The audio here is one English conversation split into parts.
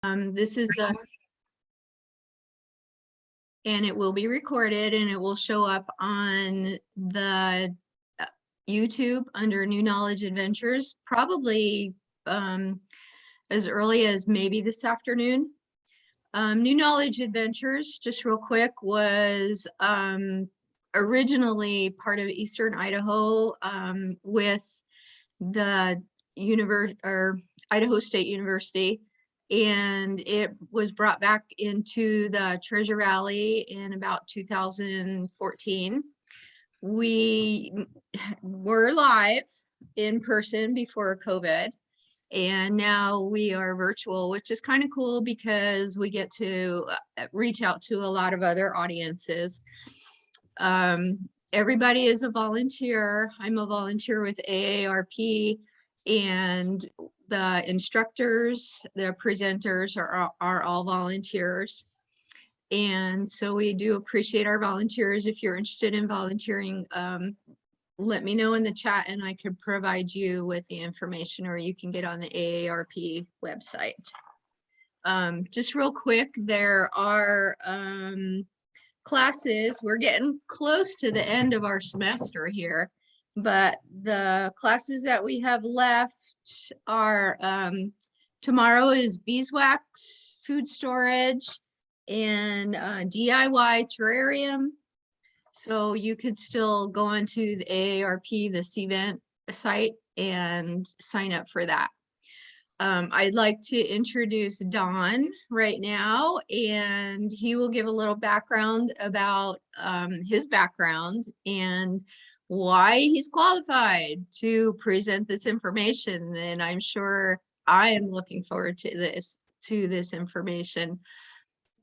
This is and it will be recorded and it will show up on the YouTube under New Knowledge Adventures, probably as early as maybe this afternoon. New Knowledge Adventures, just real quick, was originally part of Eastern Idaho with the Idaho State University, and it was brought back into the Treasure Valley in about 2014. We were live in person before COVID, and now we are virtual, which is kind of cool because we get to reach out to a lot of other audiences. Everybody is a volunteer. I'm a volunteer with AARP, and the instructors, the presenters are all volunteers. And so we do appreciate our volunteers. If you're interested in volunteering, let me know in the chat and I could provide you with the information, or you can get on the AARP website. Just real quick, there are classes. We're getting close to the end of our semester here, but the classes that we have left are tomorrow is beeswax, food storage, and DIY terrarium. So you could still go onto the AARP, the CVent site, and sign up for that. I'd like to introduce Don right now, and he will give a little background about his background and why he's qualified to present this information. And I'm sure I am looking forward to this information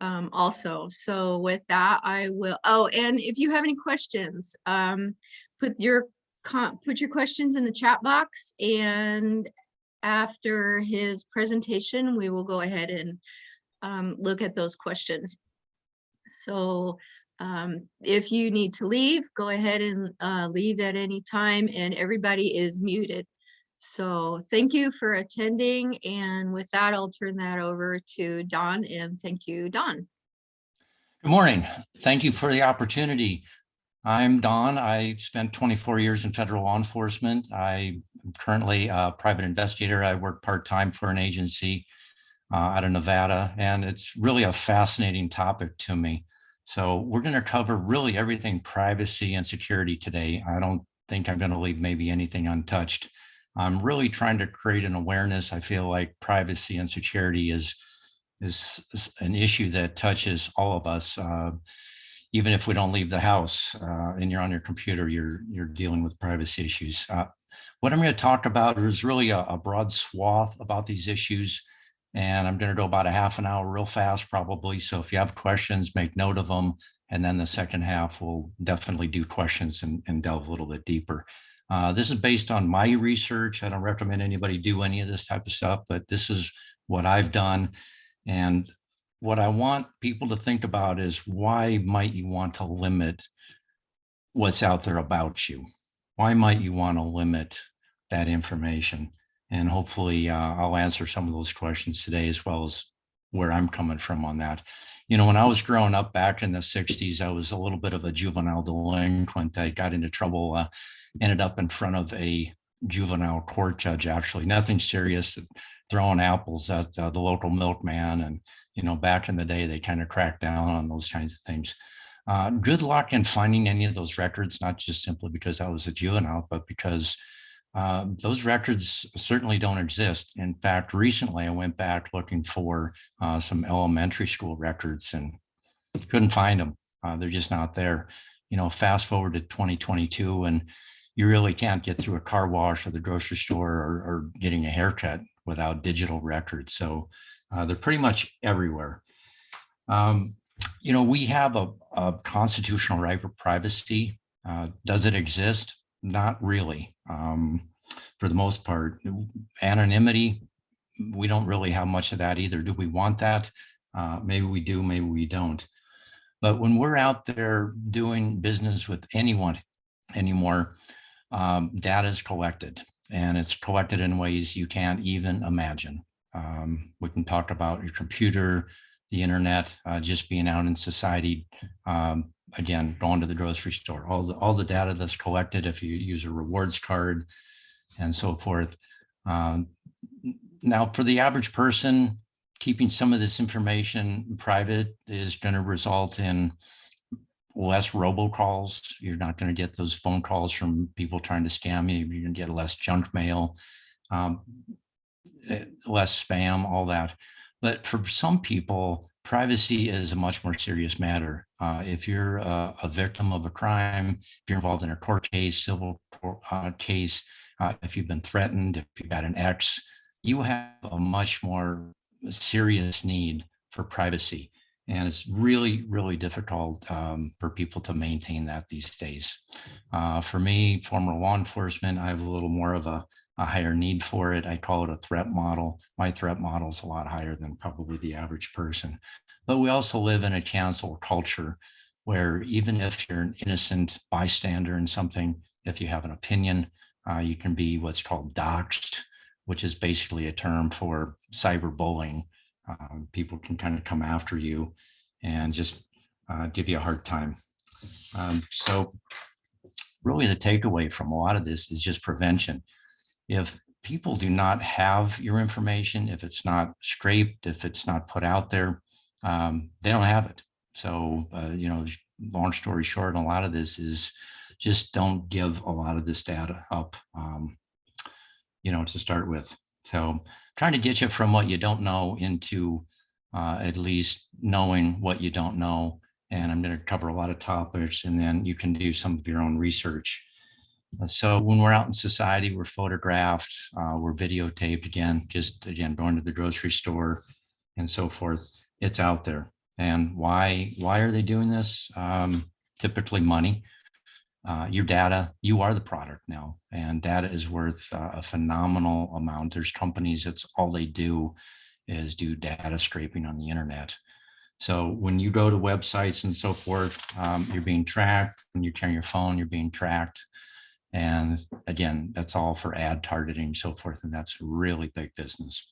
also. So with that, I will, and if you have any questions, put your questions in the chat box, and after his presentation, we will go ahead and look at those questions. So if you need to leave, go ahead and leave at any time, and everybody is muted. So thank you for attending. And with that, I'll turn that over to Don, and thank you, Don. Good morning. Thank you for the opportunity. I'm Don. I spent 24 years in federal law enforcement. I'm currently a private investigator. I work part-time for an agency out of Nevada, and it's really a fascinating topic to me. So we're going to cover really everything privacy and security today. I don't think I'm going to leave maybe anything untouched. I'm really trying to create an awareness. I feel like privacy and security is an issue that touches all of us. Even if we don't leave the house and you're on your computer, you're dealing with privacy issues. What I'm going to talk about is really a broad swath about these issues, and I'm going to go about a half an hour real fast probably. So if you have questions, make note of them, and then the second half we'll definitely do questions and delve a little bit deeper. This is based on my research. I don't recommend anybody do any of this type of stuff, but this is what I've done. And what I want people to think about is, why might you want to limit what's out there about you? Why might you want to limit that information? And hopefully I'll answer some of those questions today, as well as where I'm coming from on that. You know, when I was growing up back in the 60s, I was a little bit of a juvenile delinquent. I got into trouble, ended up in front of a juvenile court judge, actually. Nothing serious, throwing apples at the local milkman. And, you know, back in the day, they kind of cracked down on those kinds of things. Good luck in finding any of those records, not just simply because I was a juvenile, but because those records certainly don't exist. In fact, recently I went back looking for some elementary school records and couldn't find them. They're just not there. You know, fast forward to 2022, and you really can't get through a car wash or the grocery store or getting a haircut without digital records. So they're pretty much everywhere. You know, we have a constitutional right for privacy. Does it exist? Not really. For the most part, anonymity, we don't really have much of that either. Do we want that? Maybe we do, maybe we don't. But when we're out there doing business with anyone anymore, data is collected, and it's collected in ways you can't even imagine. We can talk about your computer, the internet, just being out in society. Again, going to the grocery store, all the data that's collected if you use a rewards card and so forth. Now, for the average person, keeping some of this information private is going to result in less robocalls. You're not going to get those phone calls from people trying to scam you. You're going to get less junk mail, less spam, all that. But for some people, privacy is a much more serious matter. If you're a victim of a crime, if you're involved in a court case, civil case, if you've been threatened, if you've got an ex, you have a much more serious need for privacy. And it's really, really difficult for people to maintain that these days. For me, former law enforcement, I have a little more of a higher need for it. I call it a threat model. My threat model is a lot higher than probably the average person. But we also live in a cancel culture where even if you're an innocent bystander in something, if you have an opinion, you can be what's called doxxed, which is basically a term for cyberbullying. People can kind of come after you and just give you a hard time. So really the takeaway from a lot of this is just prevention. If people do not have your information, if it's not scraped, if it's not put out there, they don't have it. So, long story short, a lot of this is just don't give a lot of this data up, to start with. So trying to get you from what you don't know into at least knowing what you don't know. And I'm going to cover a lot of topics, and then you can do some of your own research. So when we're out in society, we're photographed, we're videotaped again, going to the grocery store and so forth. It's out there. And why are they doing this? Typically money. Your data, you are the product now, and data is worth a phenomenal amount. There's companies that's all they do is do data scraping on the internet. So when you go to websites and so forth, you're being tracked. When you carry your phone, you're being tracked. And again, that's all for ad targeting, so forth, and that's really big business.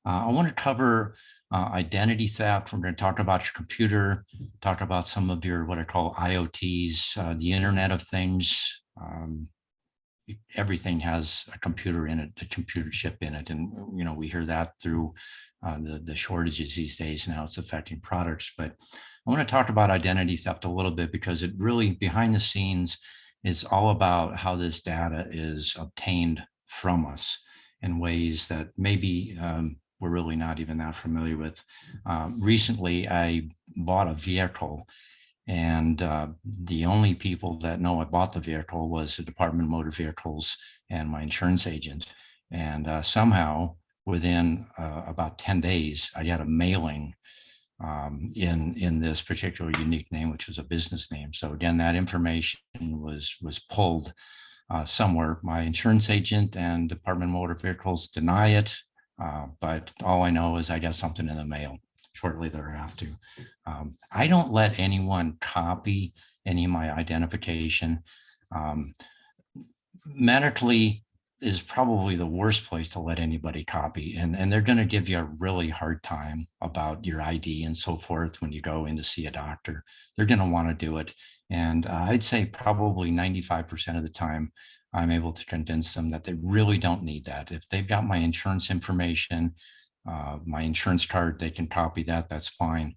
I want to cover identity theft. We're going to talk about your computer, talk about some of your what I call IoTs, the Internet of Things. Everything has a computer in it, a computer chip in it, and we hear that through the shortages these days. Now it's affecting products, but I want to talk about identity theft a little bit because it really behind the scenes is all about how this data is obtained from us in ways that maybe we're really not even that familiar with. Recently, I bought a vehicle, and the only people that know I bought the vehicle was the Department of Motor Vehicles and my insurance agent. And somehow, within about 10 days, I got a mailing in this particular unique name, which was a business name. So again, that information was pulled somewhere. My insurance agent and Department of Motor Vehicles deny it, but all I know is I got something in the mail shortly thereafter. I don't let anyone copy any of my identification. Medically is probably the worst place to let anybody copy, and they're going to give you a really hard time about your ID and so forth when you go in to see a doctor. They're going to want to do it, and I'd say probably 95% of the time I'm able to convince them that they really don't need that. If they've got my insurance information, my insurance card, they can copy that, that's fine.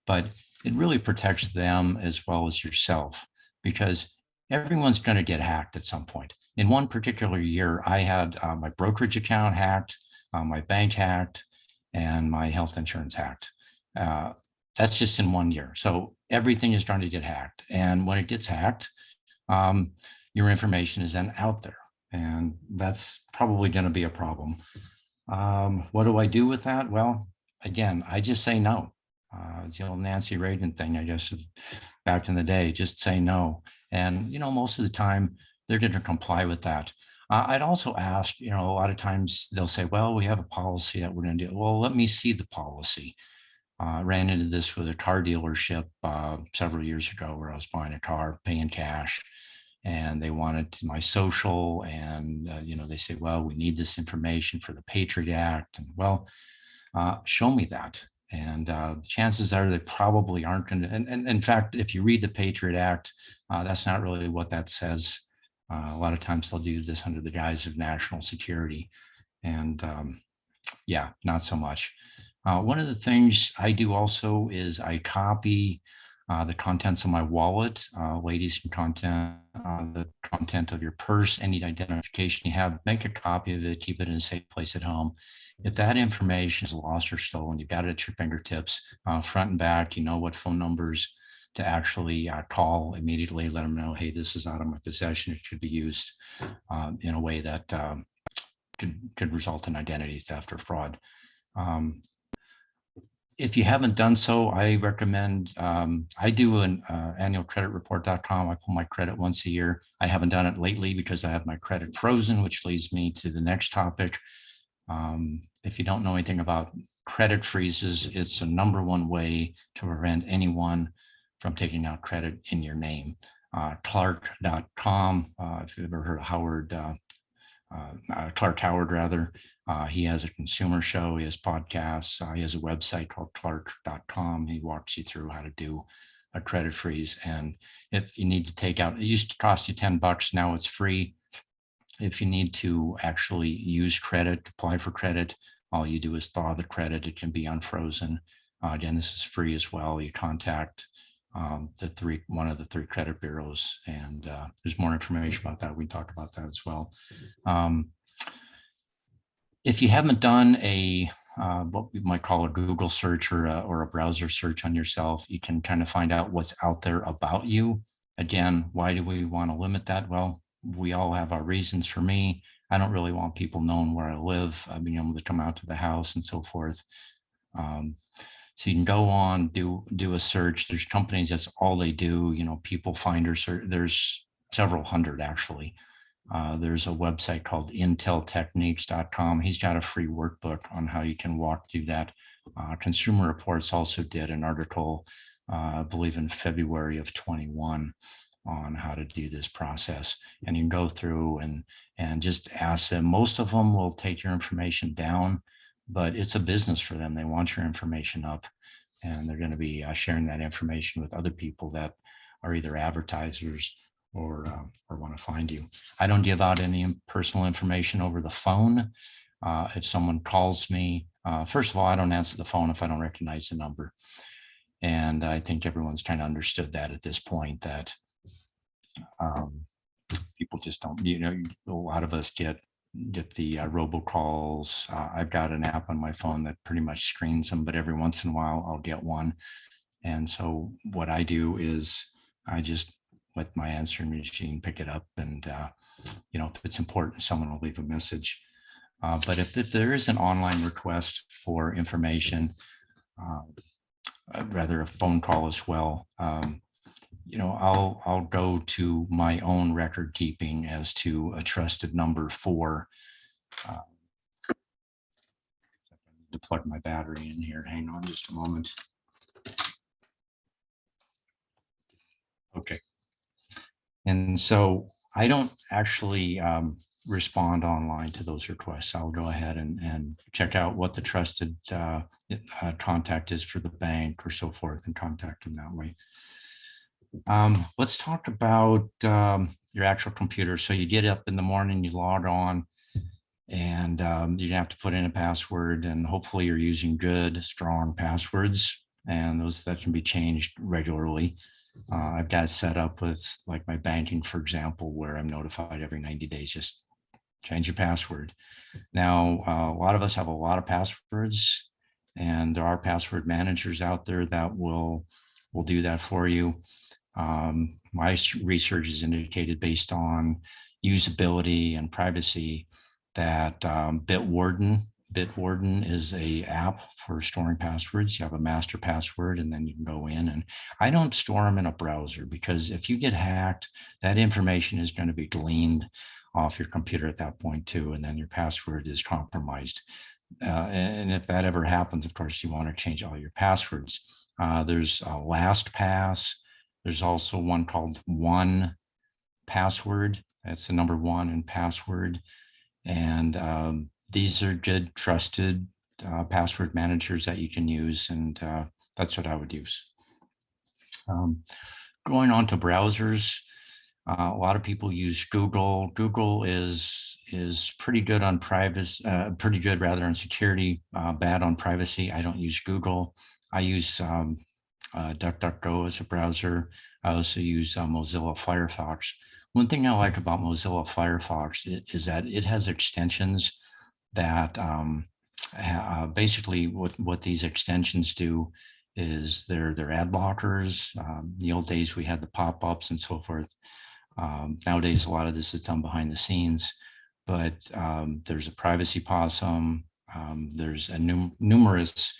But it really protects them as well as yourself, because everyone's going to get hacked at some point. In one particular year, I had my brokerage account hacked, my bank hacked, and my health insurance hacked. That's just in 1 year. So everything is trying to get hacked. And when it gets hacked, your information is then out there. And that's probably going to be a problem. What do I do with that? Well, again, I just say no. It's the old Nancy Reagan thing, I guess, back in the day, just say no. And, most of the time, they're going to comply with that. I'd also ask, a lot of times they'll say, well, we have a policy that we're going to do. Well, let me see the policy. Ran into this with a car dealership several years ago where I was buying a car, paying cash, and they wanted my social. And, they say, well, we need this information for the Patriot Act. And well, show me that. And the chances are they probably aren't going to. And in fact, if you read the Patriot Act, that's not really what that says. A lot of times they'll do this under the guise of national security. And yeah, not so much. One of the things I do also is I copy the contents of my wallet. Ladies can the content of your purse, any identification you have, make a copy of it, keep it in a safe place at home. If that information is lost or stolen, you've got it at your fingertips, front and back, you know what phone numbers to actually call immediately, let them know, hey, this is out of my possession. It should be used in a way that could result in identity theft or fraud. If you haven't done so, I recommend, I do an annualcreditreport.com. I pull my credit once a year. I haven't done it lately because I have my credit frozen, which leads me to the next topic. If you don't know anything about credit freezes, it's the #1 way to prevent anyone from taking out credit in your name. Clark.com, if you've ever heard of Howard, Clark Howard rather, he has a consumer show, he has podcasts, he has a website called clark.com. He walks you through how to do a credit freeze. And if you need to take out, it used to cost you $10, now it's free. If you need to actually use credit, apply for credit, all you do is thaw the credit. It can be unfrozen. Again, this is free as well. You contact one of the 3 credit bureaus, and there's more information about that. We talked about that as well. If you haven't done what we might call a Google search or a browser search on yourself, you can kind of find out what's out there about you. Again, why do we want to limit that? Well, we all have our reasons. For me, I don't really want people knowing where I live, being able to come out to the house and so forth. So you can go on, do a search. There's companies, that's all they do, people finder search. There's several hundred actually. There's a website called inteltechniques.com. He's got a free workbook on how you can walk through that. Consumer Reports also did an article, I believe in February of 21, on how to do this process. And you can go through and just ask them. Most of them will take your information down, but it's a business for them. They want your information up, and they're going to be sharing that information with other people that are either advertisers or want to find you. I don't give out any personal information over the phone. If someone calls me, first of all, I don't answer the phone if I don't recognize the number. And I think everyone's kind of understood that at this point, that people just don't, a lot of us get the robocalls. I've got an app on my phone that pretty much screens them, but every once in a while I'll get one. And so what I do is I just let my answering machine pick it up, and if it's important, someone will leave a message. But if there is an online request for information, rather a phone call as well, I'll go to my own record keeping as to a trusted number for. I need to plug my battery in here. Hang on just a moment. Okay. And so I don't actually respond online to those requests. I'll go ahead and check out what the trusted contact is for the bank or so forth, and contact them that way. Let's talk about your actual computer. So you get up in the morning, you log on, and you have to put in a password, and hopefully you're using good, strong passwords, and those that can be changed regularly. I've got it set up with like my banking, for example, where I'm notified every 90 days, just change your password. Now, a lot of us have a lot of passwords, and there are password managers out there that will do that for you. My research has indicated, based on usability and privacy, that Bitwarden is a app for storing passwords. You have a master password, and then you can go in, and I don't store them in a browser, because if you get hacked, that information is going to be gleaned off your computer at that point too, and then your password is compromised. And if that ever happens, of course, you want to change all your passwords. There's LastPass. There's also one called 1Password. That's the number 1 in password. And these are good, trusted password managers that you can use, and that's what I would use. Going on to browsers, a lot of people use Google. Google is pretty good on privacy, pretty good rather on security, bad on privacy. I don't use Google. I use DuckDuckGo as a browser. I also use Mozilla Firefox. One thing I like about Mozilla Firefox is that it has extensions that basically what these extensions do is they're ad blockers. The old days we had the pop-ups and so forth. Nowadays, a lot of this is done behind the scenes, but there's a privacy possum. There's a numerous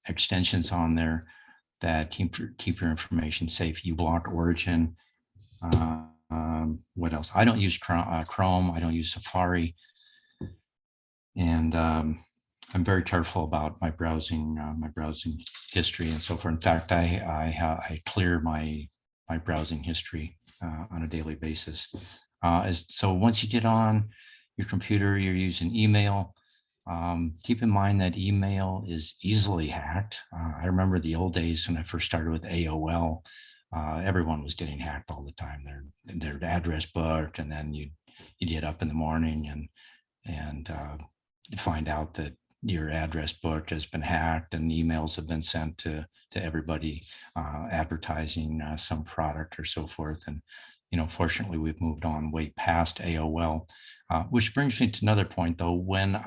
extensions on there that keep your information safe. uBlock Origin. What else? I don't use Chrome. I don't use Safari. And I'm very careful about my browsing history and so forth. In fact, I clear my browsing history on a daily basis. So once you get on your computer, you're using email. Keep in mind that email is easily hacked. I remember the old days when I first started with AOL. Everyone was getting hacked all the time. Their address booked, and then you'd get up in the morning and find out that your address book has been hacked and emails have been sent to everybody advertising some product or so forth. And fortunately, we've moved on way past AOL, which brings me to another point, though. And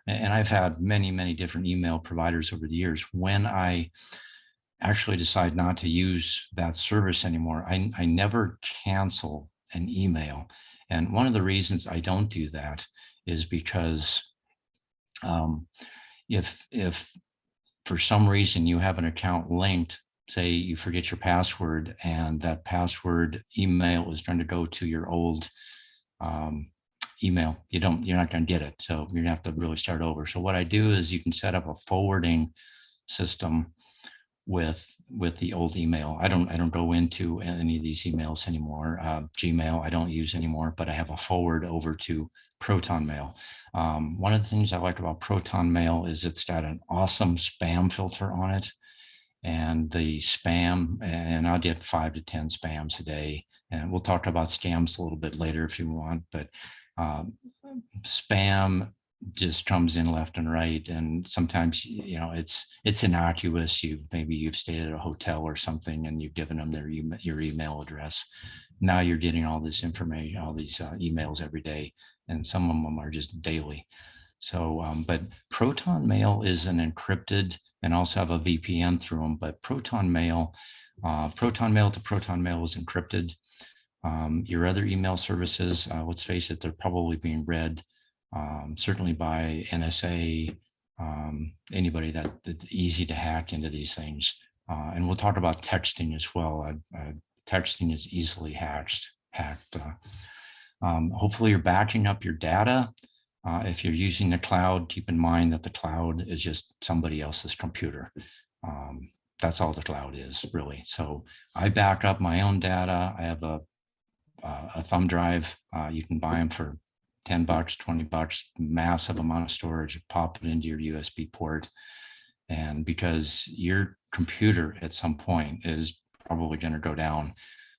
I've had many different email providers over the years. When I actually decide not to use that service anymore, I never cancel an email. And one of the reasons I don't do that is because if for some reason you have an account linked, say you forget your password and that password email is trying to go to your old email, you're not going to get it. So you're gonna have to really start over. So what I do is you can set up a forwarding system with the old email. I don't go into any of these emails anymore. Gmail I don't use anymore, but I have a forward over to Proton Mail. One of the things I like about Proton Mail is it's got an awesome spam filter on it. And the spam, and I'll get 5 to 10 spams a day. And we'll talk about scams a little bit later if you want, but spam just comes in left and right. And sometimes, it's innocuous. Maybe you've stayed at a hotel or something and you've given them your email address. Now you're getting all this information, all these emails every day, and some of them are just daily. So, but Proton Mail is an encrypted and also have a VPN through them, but Proton Mail to Proton Mail is encrypted. Your other email services, let's face it, they're probably being read, certainly by NSA, anybody that's easy to hack into these things. And we'll talk about texting as well. Texting is easily hacked. Hopefully you're backing up your data. If you're using the cloud, keep in mind that the cloud is just somebody else's computer. That's all the cloud is, really. So I back up my own data. I have a thumb drive. You can buy them for $10, $20, massive amount of storage. Pop it into your USB port. And because your computer at some point is probably going to go down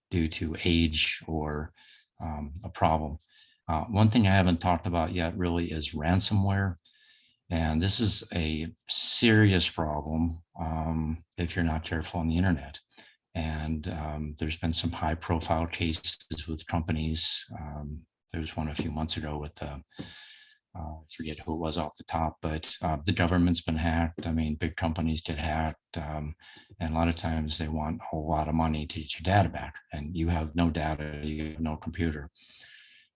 due to age or a problem. One thing I haven't talked about yet really is ransomware. And this is a serious problem if you're not careful on the internet. And there's been some high profile cases with companies. There was one a few months ago with, I forget who it was off the top, but the government's been hacked. I mean, big companies get hacked. And a lot of times they want a whole lot of money to get your data back. And you have no data, you have no computer.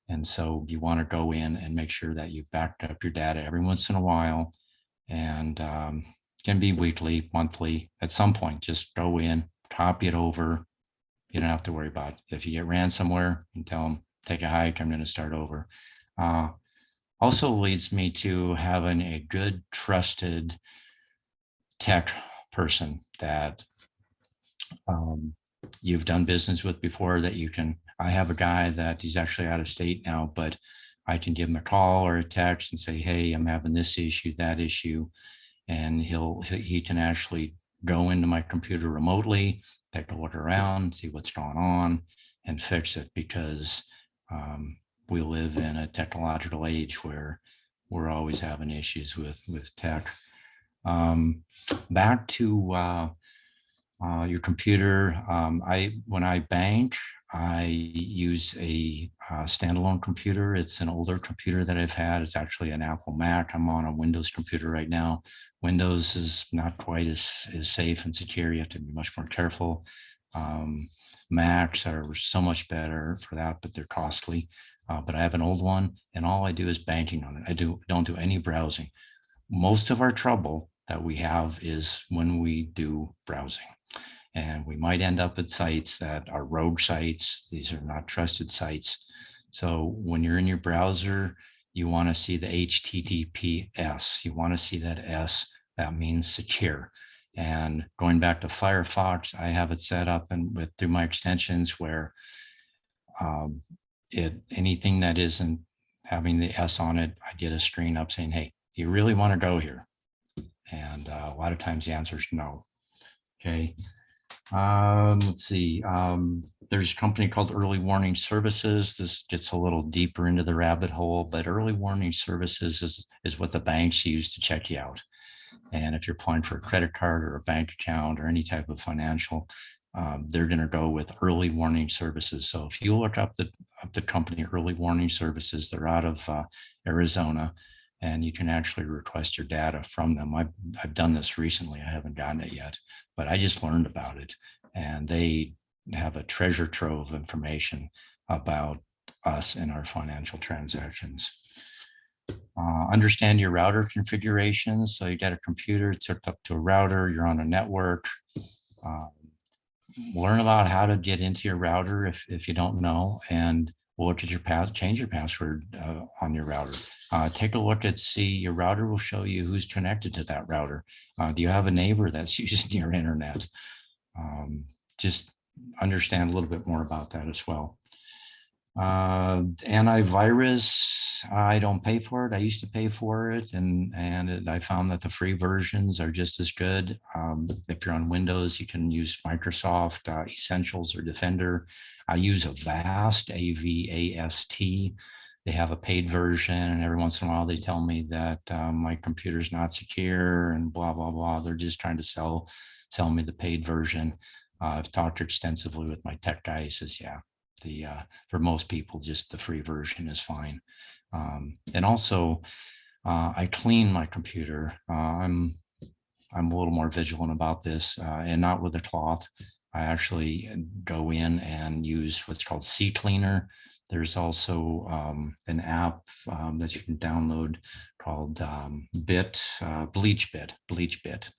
And so you want to go in and make sure that you've backed up your data every once in a while, and can be weekly, monthly. At some point, just go in, copy it over. You don't have to worry about it. If you get ransomware, you can tell them, take a hike, I'm going to start over. Also leads me to having a good, trusted tech person that you've done business with before, that you can. I have a guy that he's actually out of state now, but I can give him a call or a text and say, hey, I'm having this issue, that issue. And he can actually go into my computer remotely, take a look around, see what's going on, and fix it, because we live in a technological age where we're always having issues with tech. Back to your computer. When I bank, I use a standalone computer. It's an older computer that I've had. It's actually an Apple Mac. I'm on a Windows computer right now. Windows is not quite as safe and secure. You have to be much more careful. Macs are so much better for that, but they're costly. But I have an old one, and all I do is banking on it. I don't do any browsing. Most of our trouble that we have is when we do browsing. And we might end up at sites that are rogue sites. These are not trusted sites. So when you're in your browser, you want to see the HTTPS. You want to see that S. That means secure. And going back to Firefox, I have it set up and through my extensions where anything that isn't having the S on it, I get a screen up saying, hey, you really want to go here? And a lot of times the answer is no. Okay. Let's see. There's a company called Early Warning Services. This gets a little deeper into the rabbit hole, but Early Warning Services is what the banks use to check you out. And if you're applying for a credit card or a bank account or any type of financial, they're going to go with Early Warning Services. So if you look up the company Early Warning Services, they're out of Arizona, and you can actually request your data from them. I've done this recently. I haven't gotten it yet, but I just learned about it, and they have a treasure trove of information about us and our financial transactions. Understand your router configurations. So you got a computer, it's hooked up to a router, you're on a network. Learn about how to get into your router if you don't know, and look at your change your password on your router. Take a look at, see, your router will show you who's connected to that router. Do you have a neighbor that's using your internet? Just understand a little bit more about that as well. Antivirus, I don't pay for it. I used to pay for it, and I found that the free versions are just as good. If you're on Windows, you can use Microsoft Essentials or Defender. I use Avast, A-V-A-S-T. They have a paid version, and every once in a while they tell me that my computer's not secure and blah, blah, blah. They're just trying to sell me the paid version. I've talked extensively with my tech guy. He says, yeah, for most people, just the free version is fine. And also, I clean my computer. I'm a little more vigilant about this, and not with a cloth. I actually go in and use what's called CCleaner. There's also an app that you can download called BleachBit,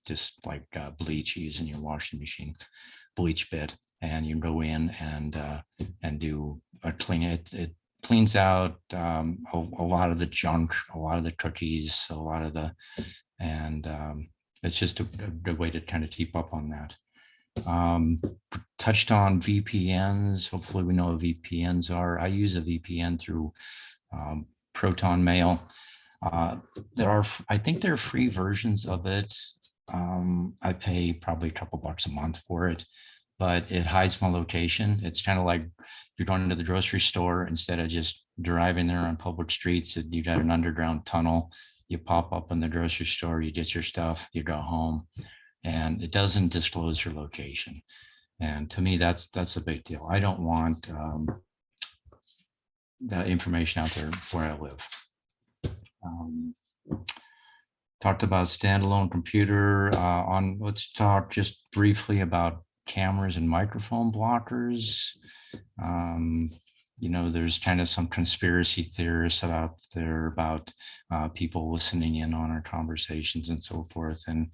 just like bleach you use in your washing machine, BleachBit. And you go in and do a clean. It cleans out a lot of the junk, a lot of the cookies, it's just a good way to kind of keep up on that. Touched on VPNs. Hopefully we know what VPNs are. I use a VPN through Proton Mail. I think there are free versions of it. I pay probably a couple bucks a month for it, but it hides my location. It's kind of like you're going to the grocery store. Instead of just driving there on public streets, you got an underground tunnel. You pop up in the grocery store, you get your stuff, you go home, and it doesn't disclose your location. And to me, that's a big deal. I don't want that information out there where I live. Talked about standalone computer. Let's talk just briefly about cameras and microphone blockers. There's kind of some conspiracy theorists out there about people listening in on our conversations and so forth. And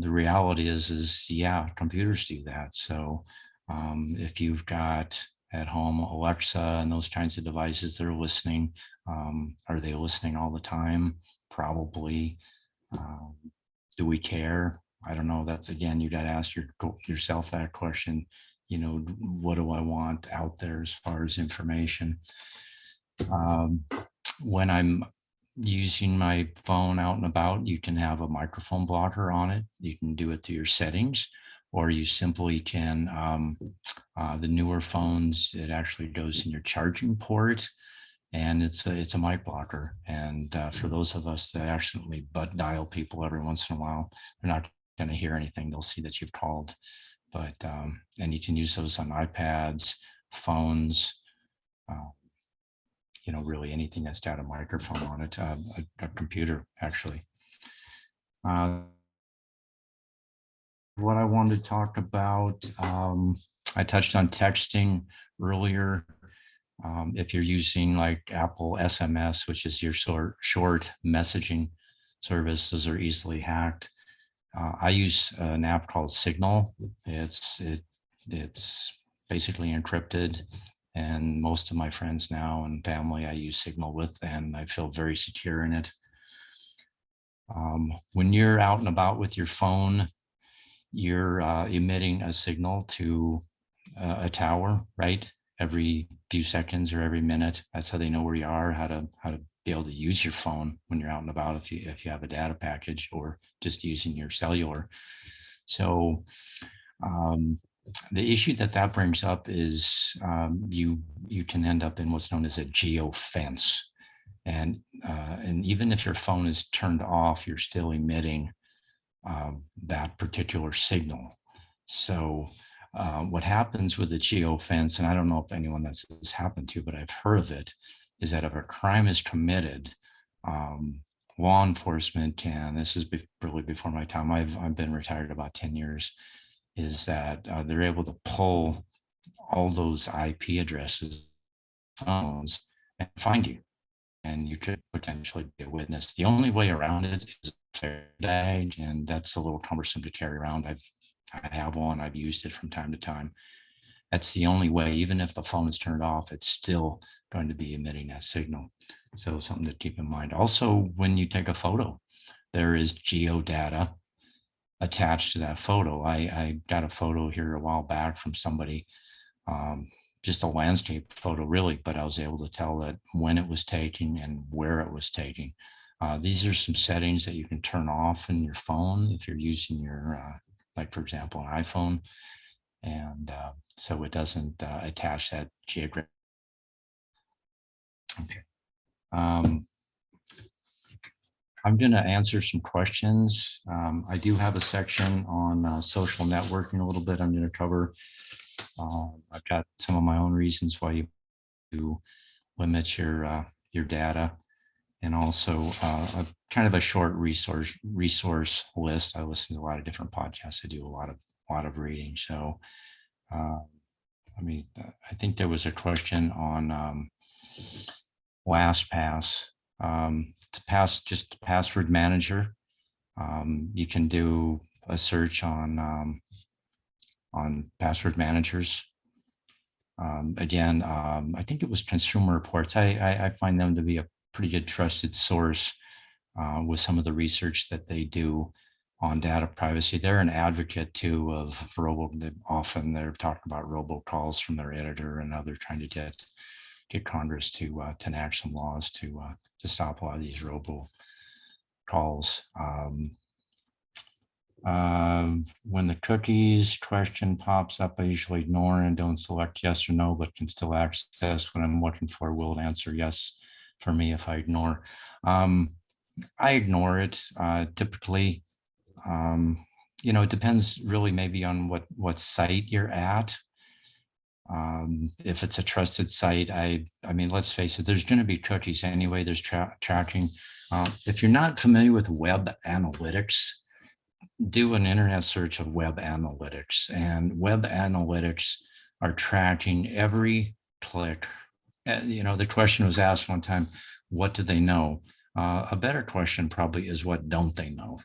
the reality is yeah, computers do that. So if you've got at home Alexa and those kinds of devices, they're listening. Are they listening all the time? Probably. Do we care? I don't know. That's, again, you got to ask yourself that question. What do I want out there as far as information? When I'm using my phone out and about, you can have a microphone blocker on it. You can do it through your settings, or you simply can, the newer phones, it actually goes in your charging port, and it's a mic blocker. And for those of us that accidentally butt dial people every once in a while, they're not going to hear anything. They'll see that you've called. But and you can use those on iPads, phones, really anything that's got a microphone on it, a computer actually. What I wanted to talk about, I touched on texting earlier. If you're using like Apple SMS, which is your short messaging service, those are easily hacked. I use an app called Signal. It's basically encrypted, and most of my friends now and family I use Signal with, and I feel very secure in it. When you're out and about with your phone, you're emitting a signal to a tower, right? Every few seconds or every minute. That's how they know where you are, how to be able to use your phone when you're out and about, if you have a data package or just using your cellular. So the issue that brings up is you can end up in what's known as a geofence. And even if your phone is turned off, you're still emitting that particular signal. So what happens with the geofence, and I don't know if anyone that's this happened to, but I've heard of it, is that if a crime is committed, law enforcement can, this is really before my time, I've been retired about 10 years, is that they're able to pull all those IP addresses, phones, and find you. And you could potentially be a witness. The only way around it is a fair badge, and that's a little cumbersome to carry around. I have one, I've used it from time to time. That's the only way. Even if the phone is turned off, it's still going to be emitting that signal. So something to keep in mind. Also, when you take a photo, there is geodata attached to that photo. I got a photo here a while back from somebody, just a landscape photo really, but I was able to tell that when it was taken and where it was taken. These are some settings that you can turn off in your phone if you're using your, like for example, an iPhone. And so it doesn't attach that geographic. Okay. I'm going to answer some questions. I do have a section on social networking a little bit. I'm going to cover. I've got some of my own reasons why you limit your data, and also a kind of a short resource list. I listen to a lot of different podcasts. I do a lot of reading. So I think there was a question on LastPass. It's just password manager. You can do a search on password managers. Again, I think it was Consumer Reports. I find them to be a pretty good trusted source with some of the research that they do on data privacy. They're an advocate too of often they're talking about robocalls from their editor, and now they're trying to get Congress to enact some laws to stop a lot of these robocalls. When the cookies question pops up, I usually ignore and don't select yes or no, but can still access what I'm looking for. Will it answer yes for me if I ignore? I ignore it typically. It depends really maybe on what site you're at. If it's a trusted site, I mean, let's face it, there's going to be cookies anyway. There's tracking. If you're not familiar with web analytics, do an internet search of web analytics, and web analytics are tracking every click. The question was asked one time, what do they know? A better question probably is, what don't they know?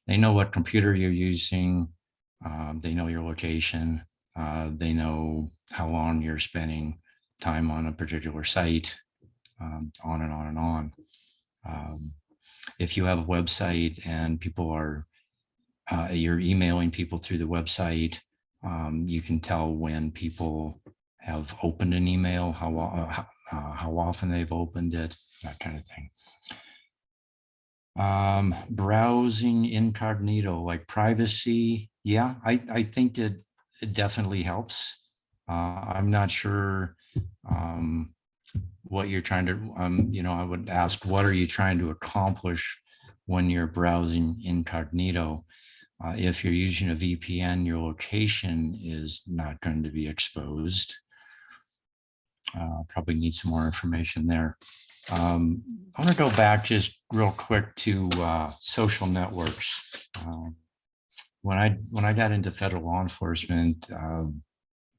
They know what computer you're using. They know your location. They know how long you're spending time on a particular site, on and on and on. If you have a website and people are, you're emailing people through the website, you can tell when people have opened an email, how often they've opened it, that kind of thing. Browsing incognito, like privacy. Yeah, I think it definitely helps. I'm not sure what you're trying to, I would ask, what are you trying to accomplish when you're browsing incognito? If you're using a VPN, your location is not going to be exposed. Probably need some more information there. I want to go back just real quick to social networks. When I got into federal law enforcement,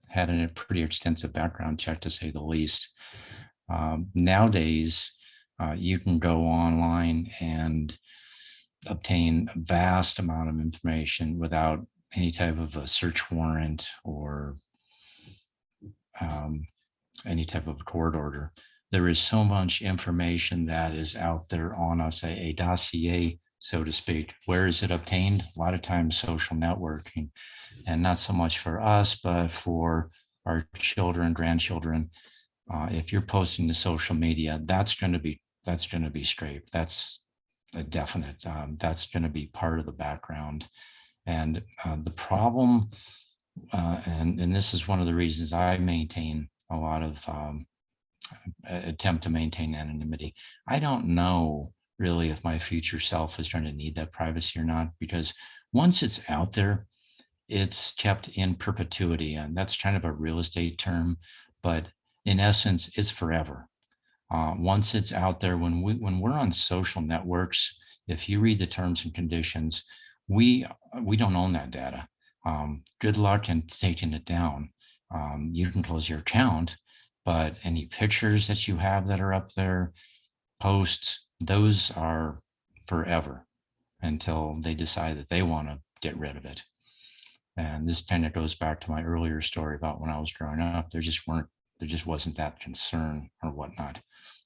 had a pretty extensive background check, to say the least. Nowadays, you can go online and obtain a vast amount of information without any type of a search warrant or any type of court order. There is so much information that is out there on us, a dossier, so to speak. Where is it obtained? A lot of times social networking, and not so much for us, but for our children, grandchildren. If you're posting to social media, that's going to be scraped. That's a definite. That's going to be part of the background. And the problem, and this is one of the reasons I maintain a lot of attempt to maintain anonymity. I don't know really if my future self is going to need that privacy or not, because once it's out there, it's kept in perpetuity. And that's kind of a real estate term, but in essence, it's forever. Once it's out there, when we're on social networks, if you read the terms and conditions, we don't own that data. Good luck in taking it down. You can close your account, but any pictures that you have that are up there, posts, those are forever until they decide that they want to get rid of it. And this kind of goes back to my earlier story about when I was growing up. There just wasn't that concern or whatnot.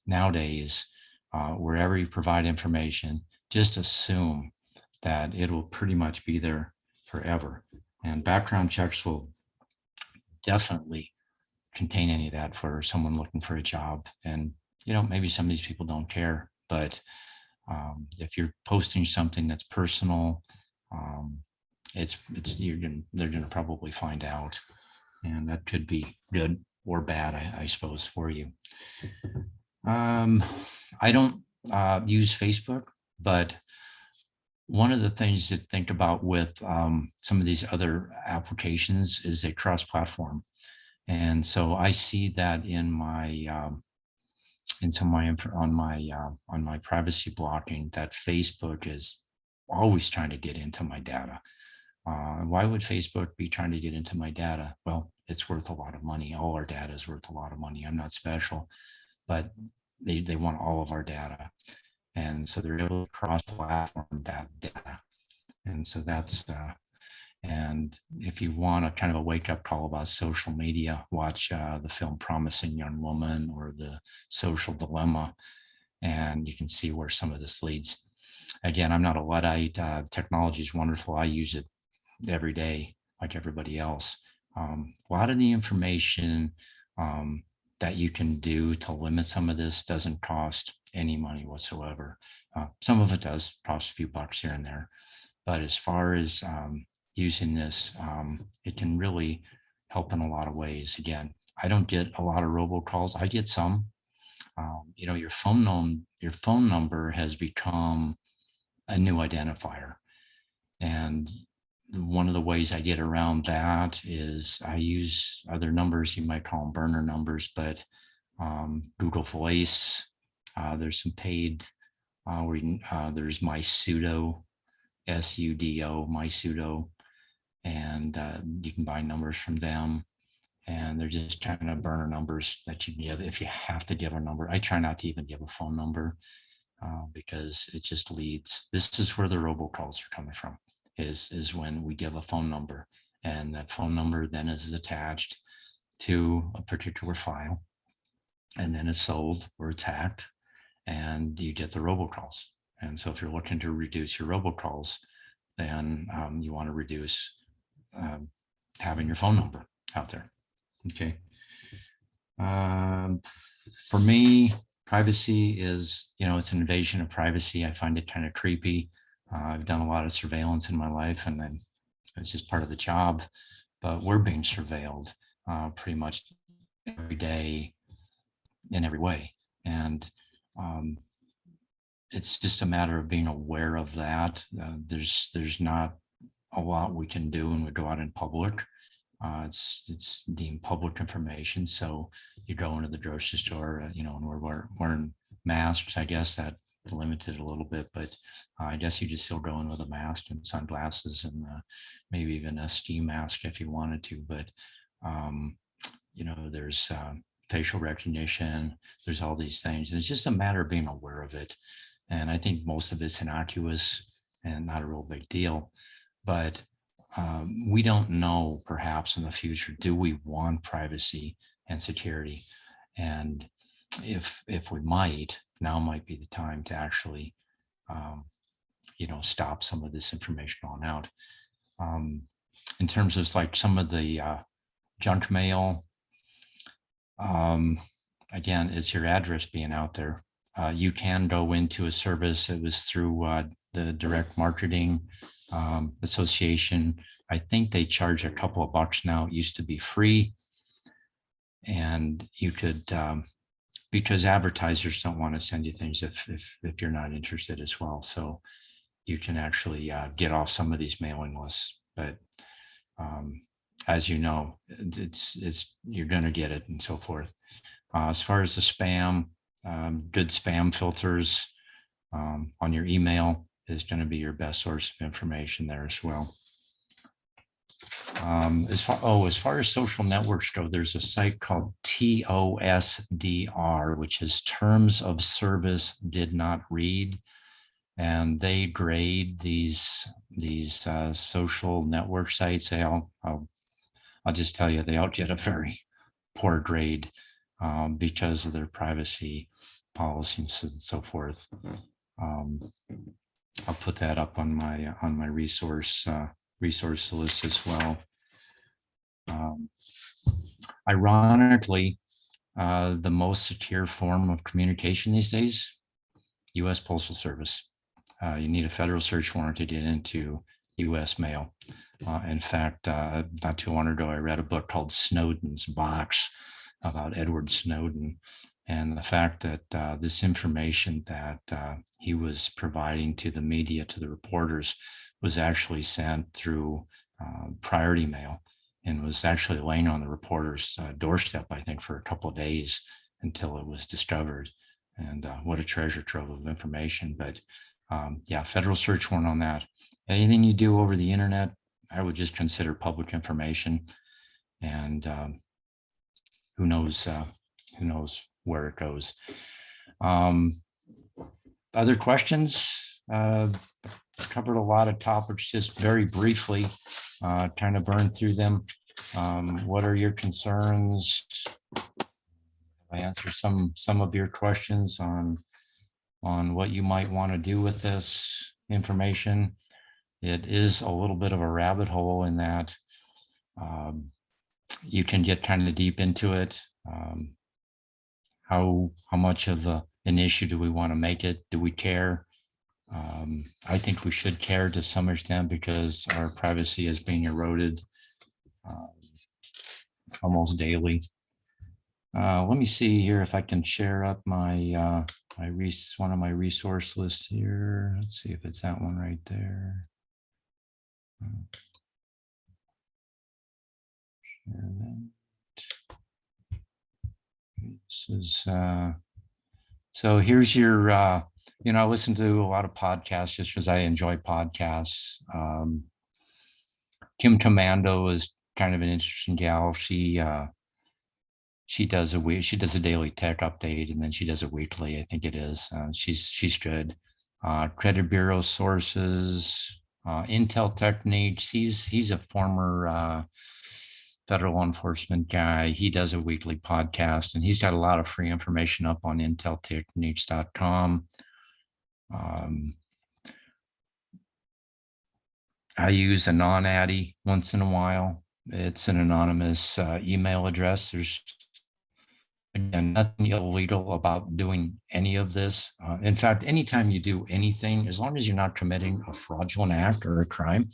Nowadays, wherever you provide information, just assume that it will pretty much be there forever. And background checks will definitely contain any of that for someone looking for a job. And, maybe some of these people don't care, but if you're posting something that's personal, they're going to probably find out, and that could be good or bad, I suppose, for you. I don't use Facebook, but one of the things to think about with some of these other applications is they cross-platform. And so I see that in my on my privacy blocking, that Facebook is always trying to get into my data. Why would Facebook be trying to get into my data? Well, it's worth a lot of money. All our data is worth a lot of money. I'm not special, but they want all of our data. And so they're able to cross-platform that data. And so that's, and if you want a kind of a wake-up call about social media, watch the film Promising Young Woman or The Social Dilemma, and you can see where some of this leads. Again, I'm not a Luddite. Technology is wonderful. I use it every day like everybody else. A lot of the information that you can do to limit some of this doesn't cost any money whatsoever. Some of it does cost a few bucks here and there, but as far as using this, it can really help in a lot of ways. Again, I don't get a lot of robocalls. I get some. Your phone number has become a new identifier, and one of the ways I get around that is I use other numbers. You might call them burner numbers, but Google Voice. There's some paid. There's my sudo, SUDO, my sudo, and you can buy numbers from them. And they're just kind of burner numbers that you can give if you have to give a number. I try not to even give a phone number because it just leads. This is where the robocalls are coming from. Is when we give a phone number, and that phone number then is attached to a particular file, and then it's sold or it's hacked, and you get the robocalls. And so if you're looking to reduce your robocalls, then you want to reduce having your phone number out there. Okay. For me, privacy is, it's an invasion of privacy. I find it kind of creepy. I've done a lot of surveillance in my life, and then it's just part of the job. But we're being surveilled pretty much every day in every way. And it's just a matter of being aware of that. There's not a lot we can do when we go out in public. It's deemed public information. So you go into the grocery store, and we're wearing masks. I guess that limited a little bit, but I guess you just still go in with a mask and sunglasses and maybe even a ski mask if you wanted to. But there's facial recognition. There's all these things, and it's just a matter of being aware of it. And I think most of it's innocuous and not a real big deal. But we don't know, perhaps in the future, do we want privacy and security? And if we might, now might be the time to actually, stop some of this information on out. In terms of like some of the junk mail, again, it's your address being out there. You can go into a service that was through the Direct Marketing Association. I think they charge a couple of bucks now. It used to be free. And you could, because advertisers don't want to send you things if you're not interested as well. So you can actually get off some of these mailing lists. But as you know, it's you're going to get it and so forth. As far as the spam, good spam filters on your email is going to be your best source of information there as well. As far as social networks go, there's a site called TOSDR, which is Terms of Service Did Not Read, and they grade these social network sites. I'll just tell you, they all get a very poor grade because of their privacy policies and so forth. I'll put that up on my resource list as well. Ironically, the most secure form of communication these days, U.S. Postal Service. You need a federal search warrant to get into U.S. mail. In fact, not too long ago, I read a book called Snowden's Box about Edward Snowden, and the fact that this information that he was providing to the media, to the reporters, was actually sent through priority mail and was actually laying on the reporter's doorstep, I think, for a couple of days until it was discovered. And what a treasure trove of information. But yeah, federal search warrant on that. Anything you do over the internet, I would just consider public information. And who knows where it goes. Other questions? Covered a lot of topics just very briefly, trying to burn through them. What are your concerns? I answer some of your questions on what you might want to do with this information. It is a little bit of a rabbit hole in that you can get kind of deep into it. How much of an issue do we want to make it? Do we care? I think we should care to some extent because our privacy is being eroded almost daily. Let me see here if I can share up my one of my resource lists here. Let's see if it's that one right there. Share that. This is so here's your I listen to a lot of podcasts just because I enjoy podcasts. Kim Commando is kind of an interesting gal. She does a daily tech update, and then she does a weekly, I think it is. She's good. Credit Bureau Sources, Intel Techniques. He's a former federal law enforcement guy. He does a weekly podcast, and he's got a lot of free information up on inteltechniques.com. I use Anonaddy once in a while. It's an anonymous email address. Again, nothing illegal about doing any of this. In fact, anytime you do anything, as long as you're not committing a fraudulent act or a crime,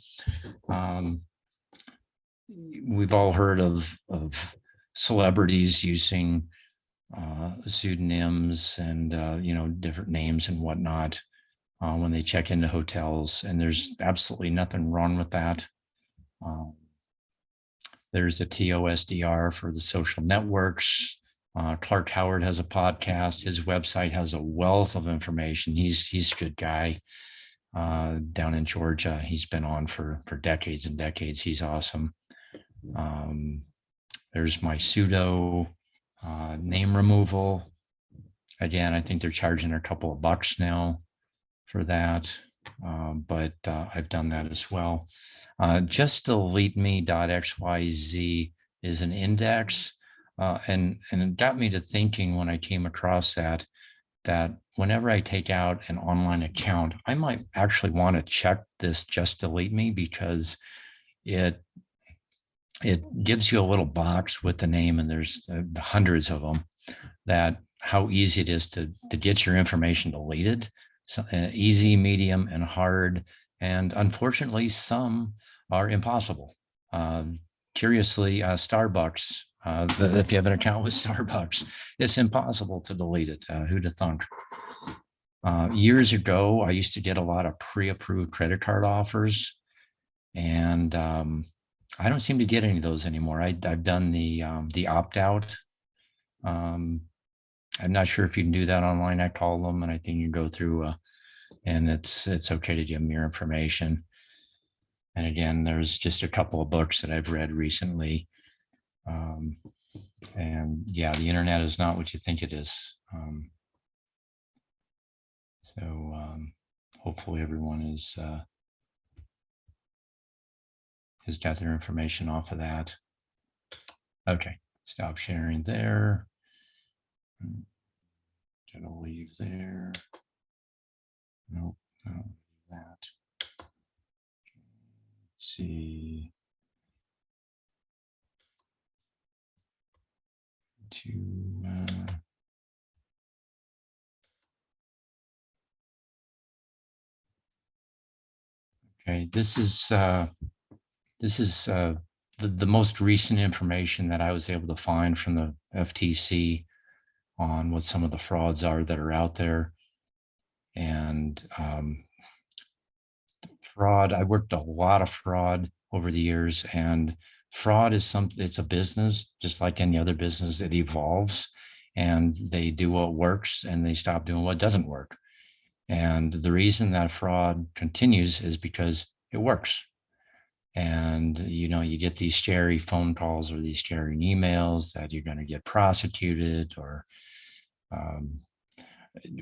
we've all heard of celebrities using pseudonyms and different names and whatnot when they check into hotels, and there's absolutely nothing wrong with that. There's a TOSDR for the social networks. Clark Howard has a podcast. His website has a wealth of information. He's a good guy down in Georgia. He's been on for decades and decades. He's awesome. There's my pseudo name removal. Again, I think they're charging a couple of bucks now for that, but I've done that as well. JustDeleteMe.xyz is an index, and it got me to thinking when I came across that whenever I take out an online account, I might actually want to check this Just Delete Me, because it gives you a little box with the name, and there's hundreds of them, that how easy it is to get your information deleted. So, easy, medium, and hard. And unfortunately, some are impossible. Curiously, Starbucks, if you have an account with Starbucks, it's impossible to delete it. Who'd have thunk? Years ago, I used to get a lot of pre-approved credit card offers, and I don't seem to get any of those anymore. I've done the opt-out. I'm not sure if you can do that online. I call them, and I think you go through, and it's okay to give them your information. And again, there's just a couple of books that I've read recently. And yeah, the internet is not what you think it is. Hopefully everyone has got their information off of that. Okay, stop sharing there. Gonna leave there. Nope, no, that. Let's see. Okay, this is the most recent information that I was able to find from the FTC on what some of the frauds are that are out there. And fraud, I worked a lot of fraud over the years, and fraud is it's a business, just like any other business. It evolves, and they do what works and they stop doing what doesn't work. And the reason that fraud continues is because it works. And, you get these scary phone calls or these scary emails that you're going to get prosecuted, or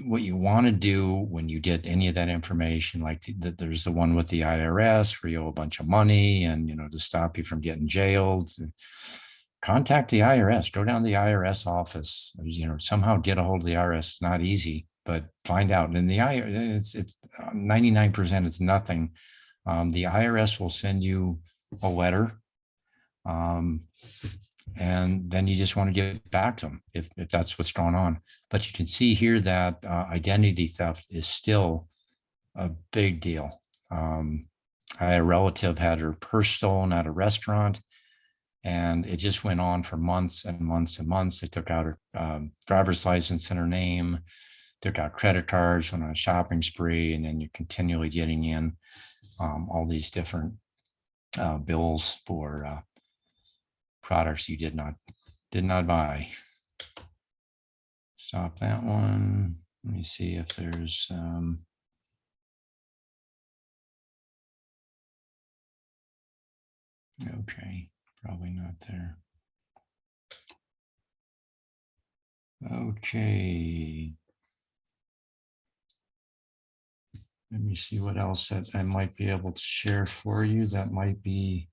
what you want to do when you get any of that information, like there's the one with the IRS where you owe a bunch of money, and, to stop you from getting jailed, contact the IRS, go down to the IRS office, somehow get a hold of the IRS. It's not easy, but find out. And the IRS, it's 99%, it's nothing. The IRS will send you a letter, and then you just want to get back to them if that's what's going on. But you can see here that identity theft is still a big deal. I had a relative had her purse stolen at a restaurant, and it just went on for months and months and months. They took out her driver's license in her name, took out credit cards, went on a shopping spree, and then you're continually getting in all these different bills for products you did not buy. Stop that one. Let me see if there's okay, probably not there. Okay. Let me see what else that I might be able to share for you. That might be,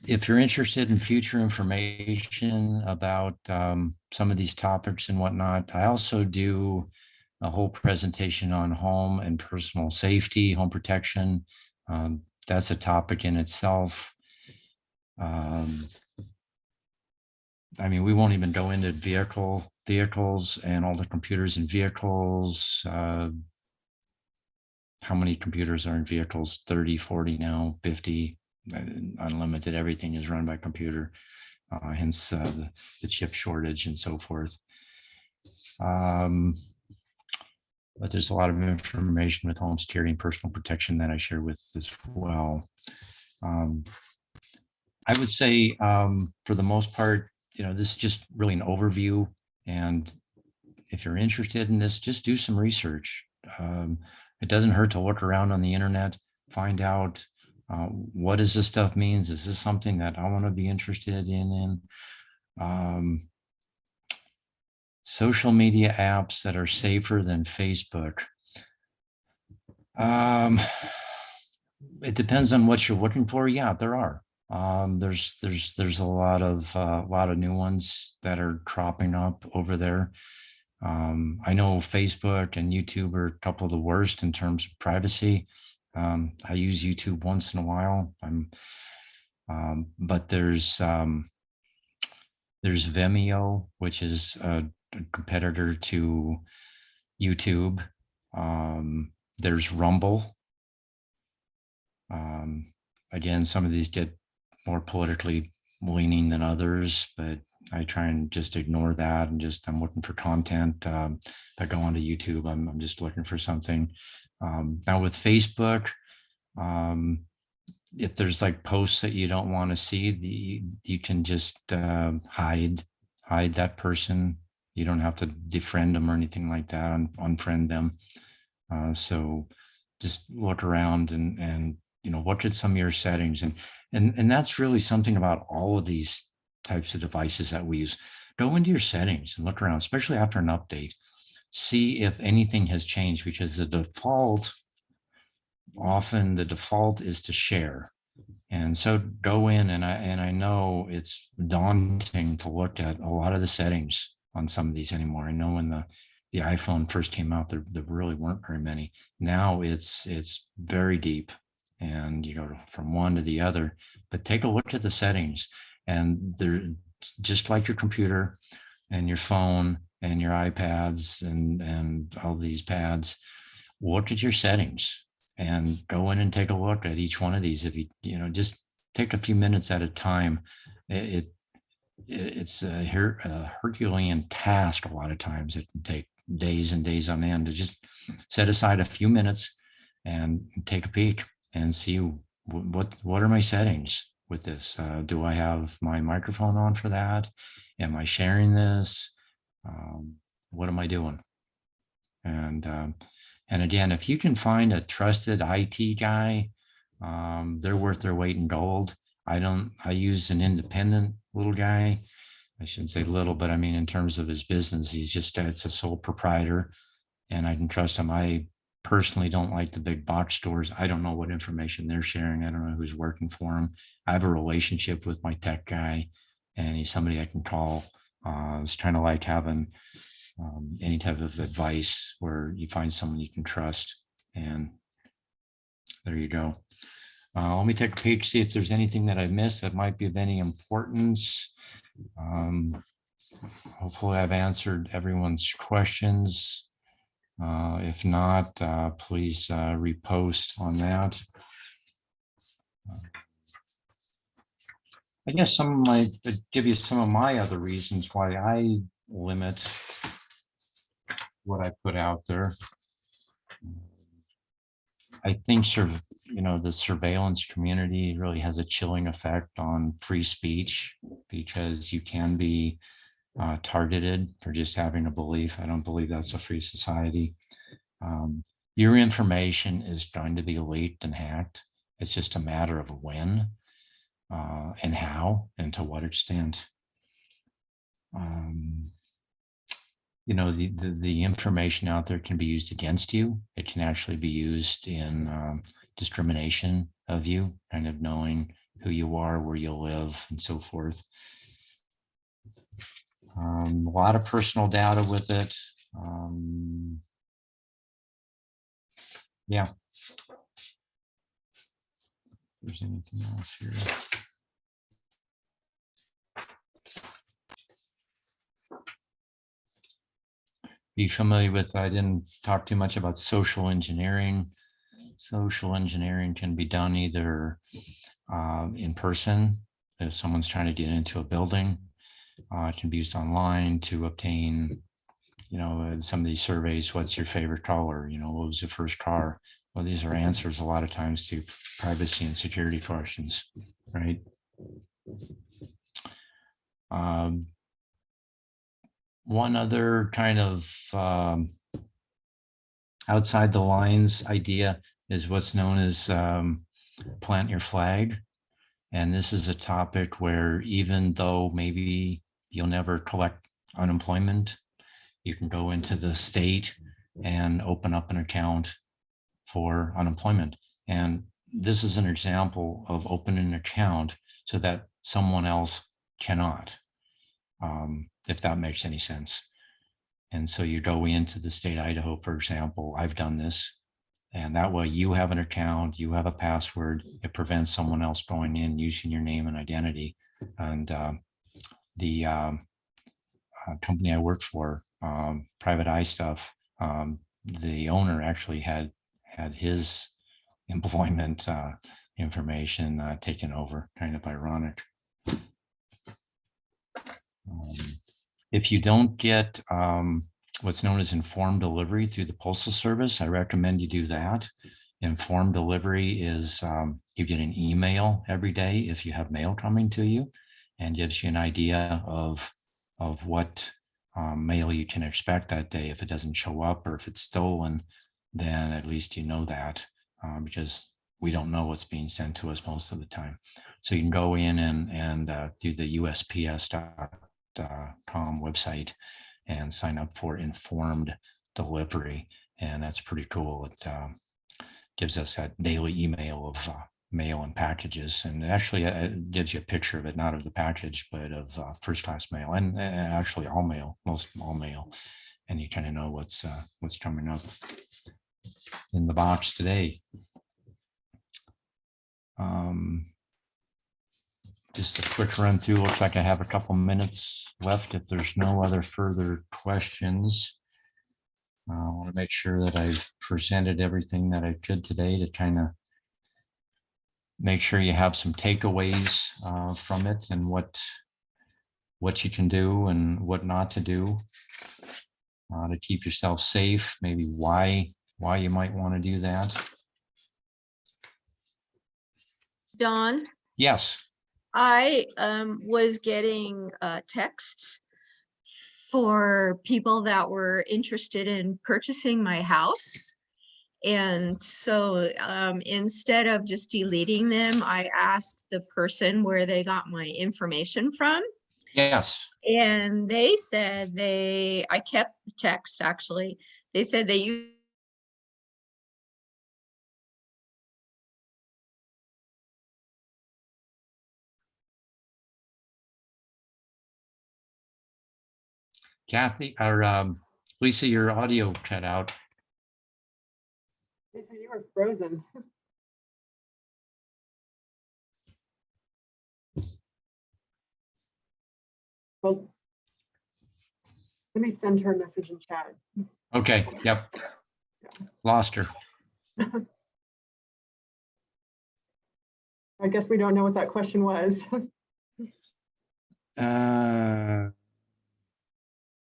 if you're interested in future information about some of these topics and whatnot, I also do a whole presentation on home and personal safety, home protection. That's a topic in itself. I mean, we won't even go into vehicles and all the computers in vehicles. How many computers are in vehicles? 30, 40 now, 50, unlimited. Everything is run by computer, hence the chip shortage and so forth. But there's a lot of information with home security and personal protection that I share with as well. I would say for the most part, this is just really an overview. And if you're interested in this, just do some research. It doesn't hurt to look around on the internet, find out what does this stuff means? Is this something that I want to be interested in? Social media apps that are safer than Facebook. It depends on what you're looking for. Yeah, there are. There's a lot of new ones that are cropping up over there. I know Facebook and YouTube are a couple of the worst in terms of privacy. I use YouTube once in a while. But there's Vimeo, which is a competitor to YouTube. There's Rumble. Again, some of these get more politically leaning than others, but I try and just ignore that and I'm looking for content. If I go onto YouTube, I'm just looking for something. Now with Facebook, if there's like posts that you don't want to see, you can just hide that person. You don't have to defriend them or anything like that, unfriend them. So just look around and look at some of your settings, and that's really something about all of these types of devices that we use. Go into your settings and look around, especially after an update. See if anything has changed, because often the default is to share. And so go in, and I know it's daunting to look at a lot of the settings on some of these anymore. I know when the iPhone first came out, there really weren't very many. Now it's very deep, and you go from one to the other. But take a look at the settings, and they're just like your computer and your phone and your iPads and all these pads. Look at your settings and go in and take a look at each one of these. If you just take a few minutes at a time. It's a Herculean task. A lot of times it can take days and days on end to just set aside a few minutes and take a peek and see what are my settings with this. Do I have my microphone on for that? Am I sharing this? What am I doing? And again, if you can find a trusted IT guy, they're worth their weight in gold. I use an independent little guy. I shouldn't say little, but I mean, in terms of his business, it's a sole proprietor, and I can trust him. I personally don't like the big box stores. I don't know what information they're sharing. I don't know who's working for them. I have a relationship with my tech guy, and he's somebody I can call. It's kind of like having any type of advice where you find someone you can trust, and there you go. Let me take a peek, see if there's anything that I missed that might be of any importance. Hopefully I've answered everyone's questions. If not, please repost on that. I guess give you some of my other reasons why I limit what I put out there. I think the surveillance community really has a chilling effect on free speech, because you can be targeted for just having a belief. I don't believe that's a free society. Your information is going to be leaked and hacked. It's just a matter of when and how and to what extent. The information out there can be used against you. It can actually be used in discrimination of you, kind of knowing who you are, where you live, and so forth. A lot of personal data with it. Yeah. If there's anything else here. be familiar with, I didn't talk too much about social engineering. Social engineering can be done either in person, if someone's trying to get into a building. It can be used online to obtain, some of these surveys, what's your favorite color? What was your first car? Well, these are answers a lot of times to privacy and security questions, right? One other kind of outside the lines idea is what's known as plant your flag. And this is a topic where even though maybe you'll never collect unemployment, you can go into the state and open up an account for unemployment. And this is an example of opening an account so that someone else cannot, if that makes any sense. And so you go into the state of Idaho, for example, I've done this, and that way you have an account, you have a password, it prevents someone else going in using your name and identity. And the company I worked for, Private Eye Stuff, the owner actually had his employment information taken over, kind of ironic. If you don't get what's known as informed delivery through the Postal Service, I recommend you do that. Informed delivery is you get an email every day if you have mail coming to you, and gives you an idea of what mail you can expect that day. If it doesn't show up or if it's stolen, then at least you know that, because we don't know what's being sent to us most of the time. So you can go in and through the USPS.com website and sign up for informed delivery. And that's pretty cool. It gives us that daily email of mail and packages. And actually it gives you a picture of it, not of the package, but of first-class mail and actually all mail, most all mail. And you kind of know what's coming up in the box today. Just a quick run through. Looks like I have a couple minutes left. If there's no other further questions, I want to make sure that I've presented everything that I could today to kind of make sure you have some takeaways from it and what you can do and what not to do to keep yourself safe. Maybe why you might want to do that. Don? Yes. I was getting texts for people that were interested in purchasing my house. And so instead of just deleting them, I asked the person where they got my information from. Yes. And they said I kept the text actually. They said they used Kathy or Lisa, your audio cut out. Lisa, you were frozen. Well, let me send her a message in chat. Okay. Yep. Lost her. I guess we don't know what that question was.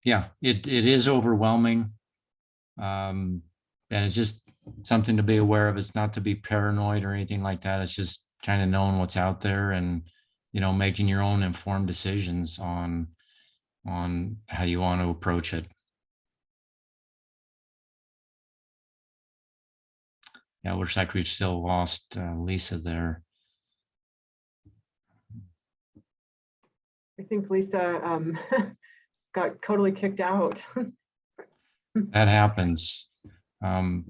Yeah, it is overwhelming. And it's just something to be aware of. It's not to be paranoid or anything like that. It's just kind of knowing what's out there and, making your own informed decisions on how you want to approach it. Yeah, it looks like we've still lost Lisa there. I think Lisa got totally kicked out. That happens. How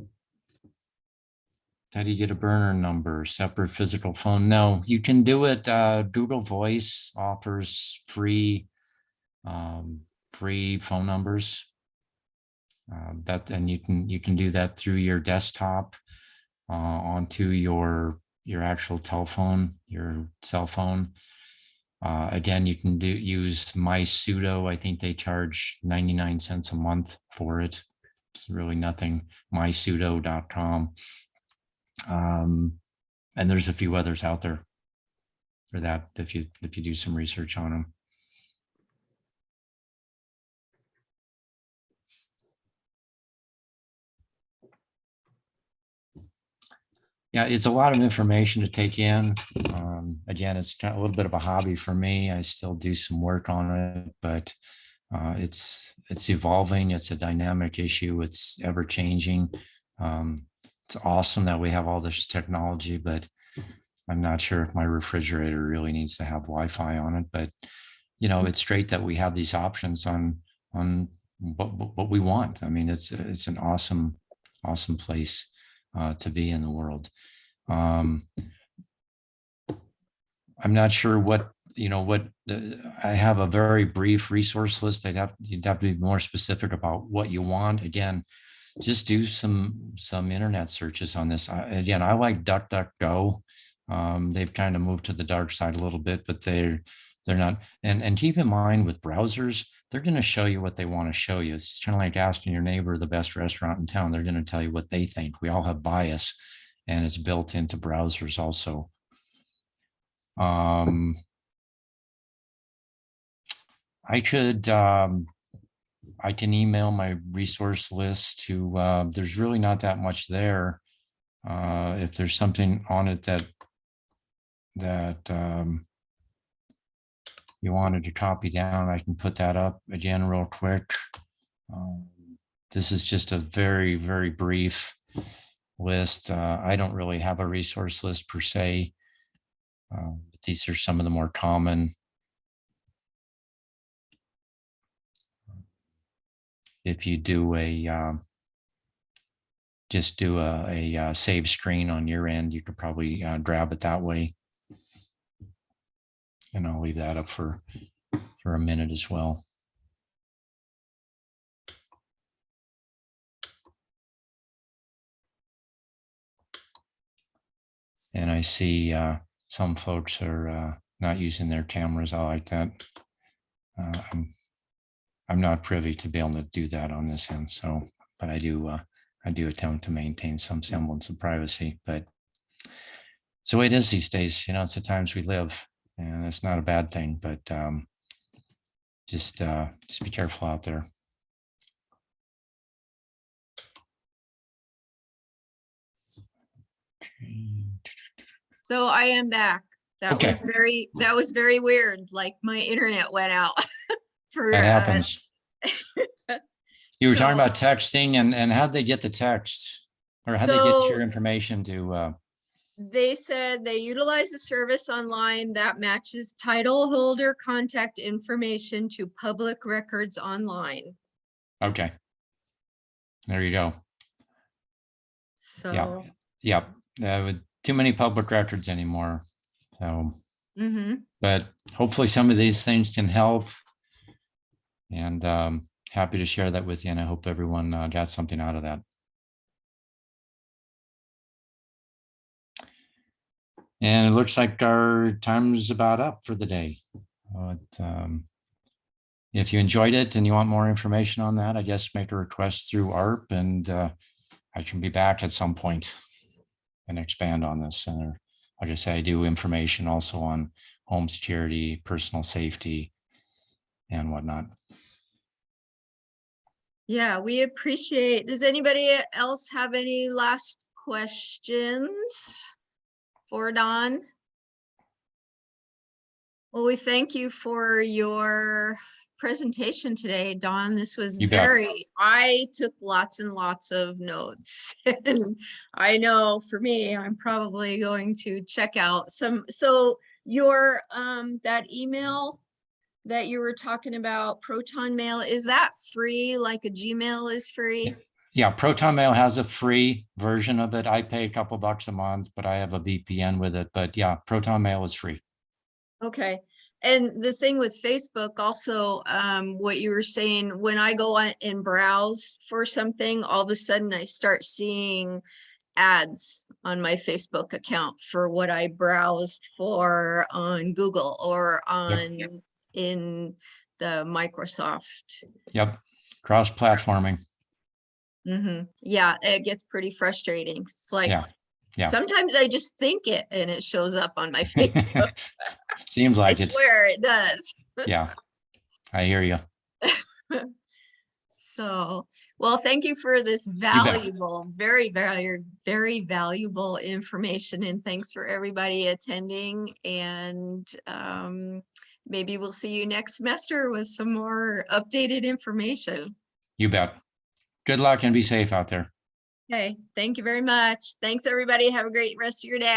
do you get a burner number? Separate physical phone? No, you can do it. Google Voice offers free phone numbers. And you can do that through your desktop onto your actual telephone, your cell phone. Again, you can use my sudo. I think they charge 99 cents a month for it. It's really nothing. mysudo.com. And there's a few others out there for that if you do some research on them. Yeah, it's a lot of information to take in. Again, it's a little bit of a hobby for me. I still do some work on it, but it's evolving. It's a dynamic issue. It's ever changing. It's awesome that we have all this technology, but I'm not sure if my refrigerator really needs to have Wi-Fi on it. But you know, it's great that we have these options on what we want. I mean, it's an awesome place to be in the world. I'm not sure what I have a very brief resource list. You'd have to be more specific about what you want. Again, just do some internet searches on this. Again, I like DuckDuckGo. They've kind of moved to the dark side a little bit, but they're not. And keep in mind with browsers, they're going to show you what they want to show you. It's kind of like asking your neighbor the best restaurant in town. They're going to tell you what they think. We all have bias, and it's built into browsers also. I can email my resource list to, there's really not that much there. If there's something on it that you wanted to copy down, I can put that up again real quick. This is just a very, very brief list. I don't really have a resource list per se. But these are some of the more common. If you do just do a save screen on your end, you could probably grab it that way. And I'll leave that up for a minute as well. And I see some folks are not using their cameras. I like that. I'm not privy to be able to do that on this end. So, but I do attempt to maintain some semblance of privacy. But it's the way it is these days. You know, it's the times we live, and it's not a bad thing. But just be careful out there. So I am back. That Okay. was very weird. Like my internet went out. For, that happens. You were talking so- about texting, and how'd they get the text, or how'd they get your information to? They said they utilize a service online that matches title holder contact information to public records online. Okay. There you go. So. Yeah. With too many public records anymore. So, but hopefully some of these things can help. And happy to share that with you. And I hope everyone got something out of that. And it looks like our time's about up for the day. But, if you enjoyed it and you want more information on that, I guess make a request through ARP, and I can be back at some point and expand on this. And like I say, I do information also on home security, personal safety, and whatnot. Yeah, we appreciate. Does anybody else have any last questions for Don? Well, we thank you for your presentation today, Don. This was I took lots and lots of notes. And I know for me, I'm probably going to check out some. So your that email that you were talking about, Proton Mail, is that free like a Gmail is free? Yeah, Proton Mail has a free version of it. I pay a couple bucks a month, but I have a VPN with it. But yeah, Proton Mail is free. Okay. And the thing with Facebook also, what you were saying, when I go on and browse for something, all of a sudden I start seeing ads on my Facebook account for what I browsed for on Google or on in the Microsoft. Yep. Cross-platforming. Yeah, it gets pretty frustrating. It's like Yeah. sometimes I just think it and it shows up on my Facebook. Seems I like it. swear it does. Yeah, I hear you. So, well, thank you for this You bet. valuable, very valuable information, and thanks for everybody attending. And maybe we'll see you next semester with some more updated information. You bet. Good luck and be safe out there. Okay, thank you very much. Thanks, everybody. Have a great rest of your day.